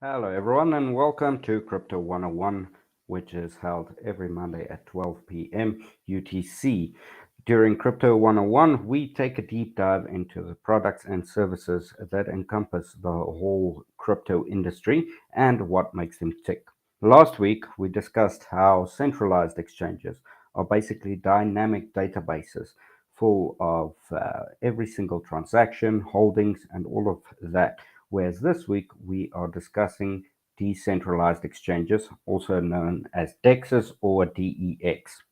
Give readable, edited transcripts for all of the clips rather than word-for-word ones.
Hello, everyone, and welcome to Crypto 101, which is held every Monday at 12 p.m. UTC. During Crypto 101, we take a deep dive into the products and services that encompass the whole crypto industry and what makes them tick. Last week, we discussed how centralized exchanges are basically dynamic databases full of every single transaction, holdings, and all of that. Whereas this week we are discussing decentralized exchanges, also known as DEXes or DEX.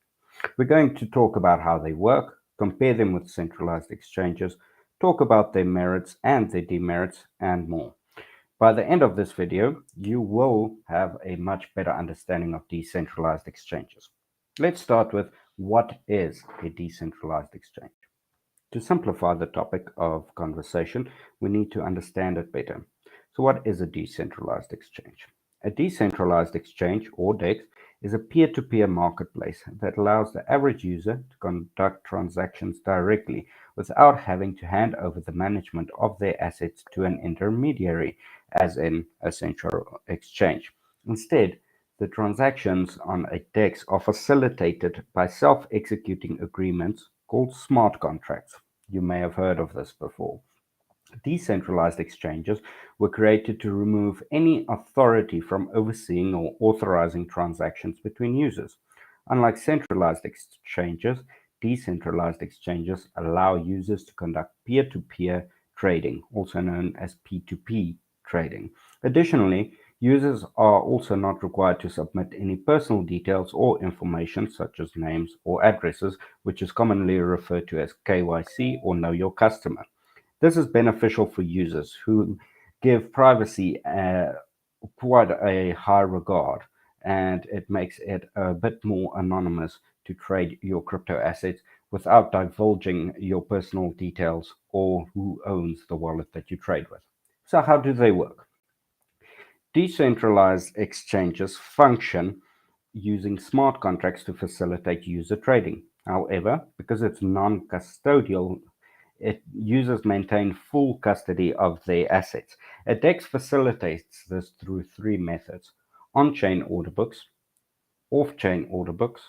We're going to talk about how they work, compare them with centralized exchanges, talk about their merits and their demerits, and more. By the end of this video, you will have a much better understanding of decentralized exchanges. Let's start with what is a decentralized exchange. To simplify the topic of conversation, we need to understand it better. So, what is a decentralized exchange? A decentralized exchange, or DEX, is a peer to peer marketplace that allows the average user to conduct transactions directly without having to hand over the management of their assets to an intermediary, as in a central exchange. Instead, the transactions on a DEX are facilitated by self executing agreements called smart contracts. You may have heard of this before. Decentralized exchanges were created to remove any authority from overseeing or authorizing transactions between users. Unlike centralized exchanges, decentralized exchanges allow users to conduct peer to peer trading, also known as P2P trading. Additionally, users are also not required to submit any personal details or information such as names or addresses, which is commonly referred to as KYC or Know Your Customer. This is beneficial for users who give privacy quite a high regard, and it makes it a bit more anonymous to trade your crypto assets without divulging your personal details or who owns the wallet that you trade with. So, how do they work? Decentralized exchanges function using smart contracts to facilitate user trading. However, because it's non custodial, users maintain full custody of their assets. A DEX facilitates this through three methods: on chain order books, off chain order books,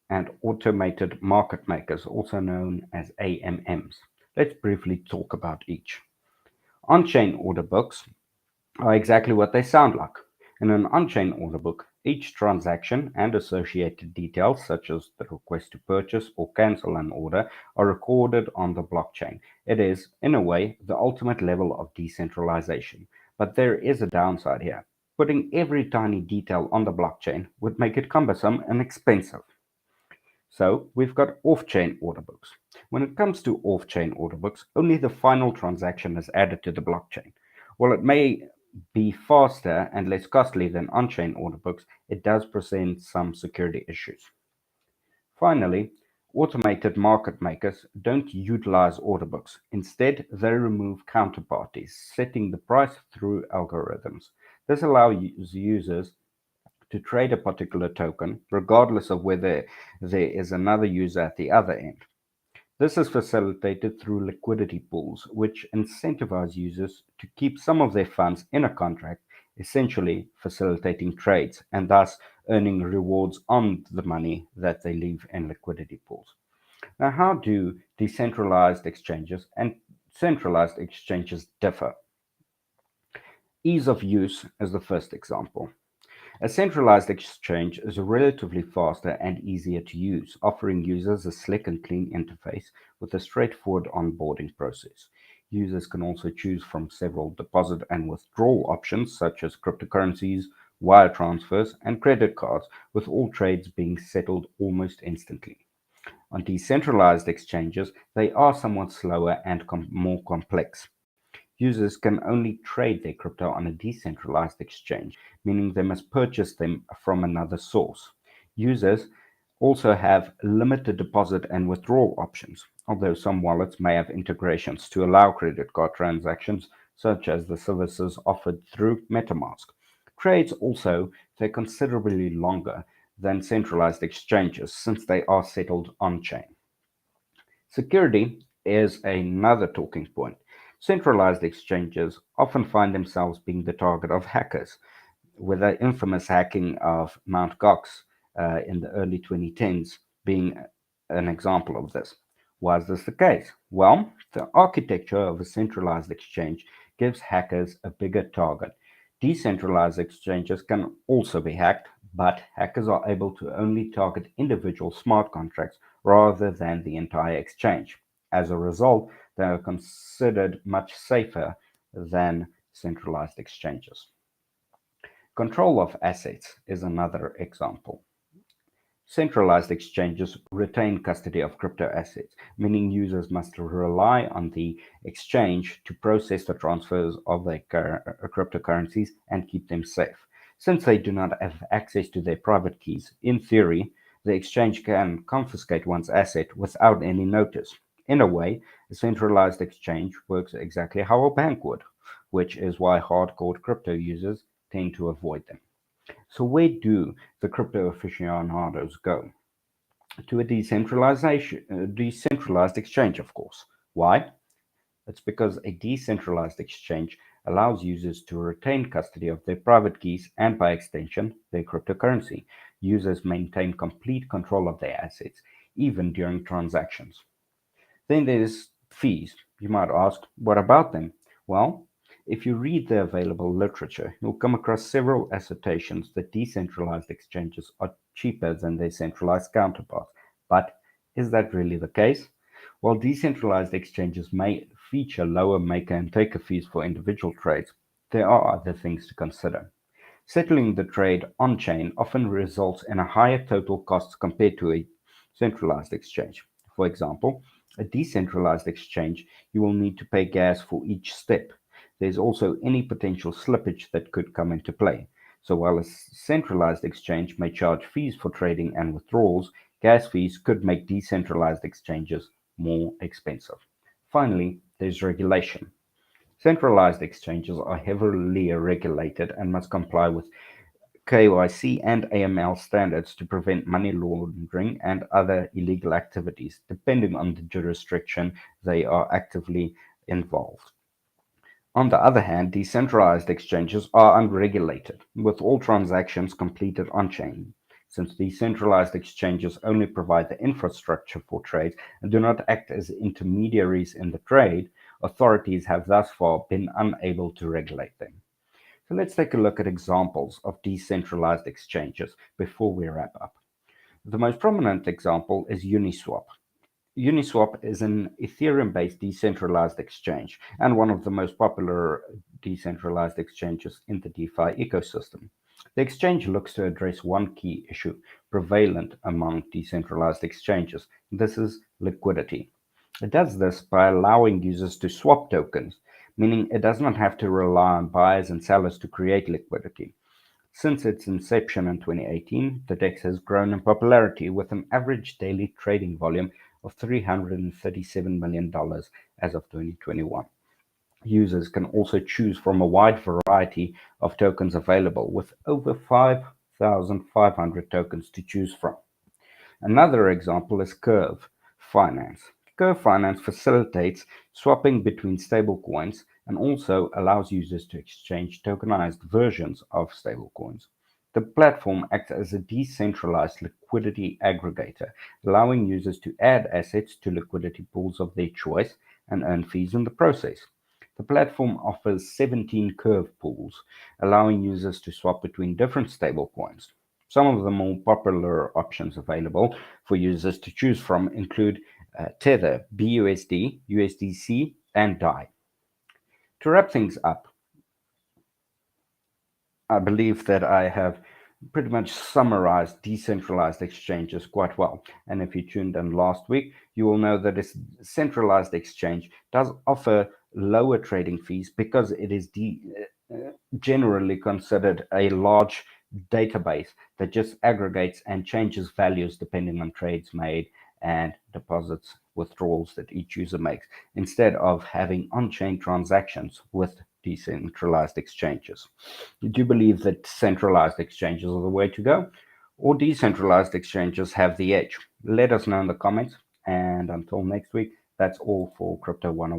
and automated market makers, also known as AMMs. Let's briefly talk about each. On chain order books are exactly what they sound like. In an on-chain order book, each transaction and associated details, such as the request to purchase or cancel an order, are recorded on the blockchain. It is, in a way, the ultimate level of decentralization. But there is a downside here. Putting every tiny detail on the blockchain would make it cumbersome and expensive. So we've got off-chain order books. When it comes to off-chain order books, only the final transaction is added to the blockchain. While it may be faster and less costly than on-chain order books, it does present some security issues. Finally, automated market makers don't utilize order books. Instead, they remove counterparties, setting the price through algorithms. This allows users to trade a particular token, regardless of whether there is another user at the other end. This is facilitated through liquidity pools, which incentivize users to keep some of their funds in a contract, essentially facilitating trades and thus earning rewards on the money that they leave in liquidity pools. Now, how do decentralized exchanges and centralized exchanges differ? Ease of use is the first example. A centralized exchange is relatively faster and easier to use, offering users a slick and clean interface with a straightforward onboarding process. Users can also choose from several deposit and withdrawal options such as cryptocurrencies, wire transfers, and credit cards, with all trades being settled almost instantly. On decentralized exchanges, they are somewhat slower and more complex. Users can only trade their crypto on a decentralized exchange, meaning they must purchase them from another source. Users also have limited deposit and withdrawal options, although some wallets may have integrations to allow credit card transactions, such as the services offered through MetaMask. Trades also take considerably longer than centralized exchanges since they are settled on chain. Security is another talking point. Centralized exchanges often find themselves being the target of hackers, with the infamous hacking of Mt. Gox in the early 2010s being an example of this. Why is this the case? Well, the architecture of a centralized exchange gives hackers a bigger target. Decentralized exchanges can also be hacked, but hackers are able to only target individual smart contracts rather than the entire exchange. As a result, they are considered much safer than centralized exchanges. Control of assets is another example. Centralized exchanges retain custody of crypto assets, meaning users must rely on the exchange to process the transfers of their cryptocurrencies and keep them safe. Since they do not have access to their private keys, in theory, the exchange can confiscate one's asset without any notice. In a way, a centralized exchange works exactly how a bank would, which is why hardcore crypto users tend to avoid them. So where do the crypto aficionados go? To a decentralized exchange, of course. Why? It's because a decentralized exchange allows users to retain custody of their private keys and, by extension, their cryptocurrency. Users maintain complete control of their assets, even during transactions. Then there's fees. You might ask, what about them? Well, if you read the available literature, you'll come across several assertions that decentralized exchanges are cheaper than their centralized counterparts. But is that really the case? While decentralized exchanges may feature lower maker and taker fees for individual trades, there are other things to consider. Settling the trade on-chain often results in a higher total cost compared to a centralized exchange. For example, a decentralized exchange, you will need to pay gas for each step. There's also any potential slippage that could come into play. So while a centralized exchange may charge fees for trading and withdrawals, gas fees could make decentralized exchanges more expensive. Finally, there's regulation. Centralized exchanges are heavily regulated and must comply with KYC and AML standards to prevent money laundering and other illegal activities, depending on the jurisdiction they are actively involved. On the other hand, decentralized exchanges are unregulated, with all transactions completed on-chain. Since decentralized exchanges only provide the infrastructure for trades and do not act as intermediaries in the trade, authorities have thus far been unable to regulate them. So let's take a look at examples of decentralized exchanges before we wrap up. The most prominent example is Uniswap. Uniswap is an Ethereum-based decentralized exchange and one of the most popular decentralized exchanges in the DeFi ecosystem. The exchange looks to address one key issue prevalent among decentralized exchanges. This is liquidity. It does this by allowing users to swap tokens, meaning it does not have to rely on buyers and sellers to create liquidity. Since its inception in 2018, the DEX has grown in popularity with an average daily trading volume of $337 million as of 2021. Users can also choose from a wide variety of tokens available, with over 5,500 tokens to choose from. Another example is Curve Finance. Curve Finance facilitates swapping between stablecoins and also allows users to exchange tokenized versions of stablecoins. The platform acts as a decentralized liquidity aggregator, allowing users to add assets to liquidity pools of their choice and earn fees in the process. The platform offers 17 Curve pools, allowing users to swap between different stablecoins. Some of the more popular options available for users to choose from include Tether, BUSD, USDC, and DAI. To wrap things up, I believe that I have pretty much summarized decentralized exchanges quite well. And if you tuned in last week, you will know that a centralized exchange does offer lower trading fees because it is generally considered a large database that just aggregates and changes values depending on trades made and deposits, withdrawals that each user makes, instead of having on-chain transactions with decentralized exchanges. Do you believe that centralized exchanges are the way to go, or decentralized exchanges have the edge? Let us know in the comments. And until next week, that's all for Crypto 101.